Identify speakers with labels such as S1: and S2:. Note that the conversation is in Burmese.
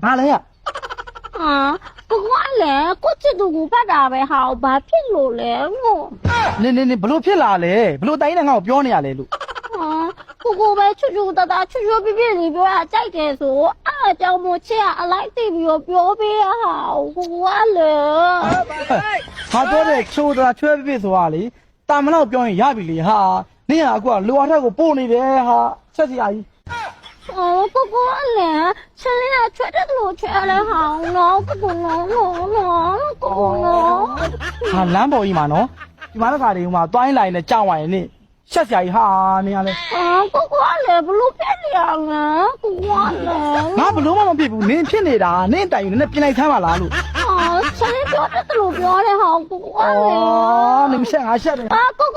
S1: ဘာလဲอ่ะ
S2: ကိုကလည်းကိုချစ်သူကိုပတ်တာပဲဟာဘာဖြစ်လို့လဲငို့
S1: နေဘလို့ဖြစ်လာလဲဘလို့တိုင်းနဲ့ငါ့ကိုပြောနေရလဲလို့
S2: ကိုပဲချွတ်ချွတ်တတာချွတ်ချွတ်ပြပြလေးပြောတာကြိုက်တယ်ဆိုအဲ့အကြောင်းမို့ချစ်ကအလိုက်သိပြီးတော့ပြောပေးရဟာကိုကလည်း
S1: ဟာပြောတဲ့ချိုးတာချွဲပြဆိုတာလေတာမလောက်ပြောရင်ရပြီလေဟာနင်ကအခုကလိုအားထက်ကိုပို့နေတယ်ဟာချက်စီအကြီး
S2: ကိုကလည်းချက်လေးကချွတ်တယ်လို့ချွတ်ရလဲဟာနော်ကိုနော်ကိုနော်
S1: ဟာလမ်းပေါ်ကြီးမှာနော်ဒီမှာတခါတည်းဟိုမှာတွိုင်းလိုက်နဲ့ကြောက်ဝိုင်းနေချက်စီအကြီးဟာနင်ကလေ
S2: ကိုကလည်းဘလို့ဖြစ်နေရလဲကိုကလည်း
S1: ငါဘလို့မှမဖြစ်ဘူးနင်ဖြစ်နေတာနင်တိုင်ယူနင်ပြင်လိုက်သမ်းပါလားလို့
S2: ချက်လေးပြောတယ်လို့ပြောတယ်ဟာကိုကလည်း
S1: နင်ရှက်ငါရှက်တယ်
S2: ကို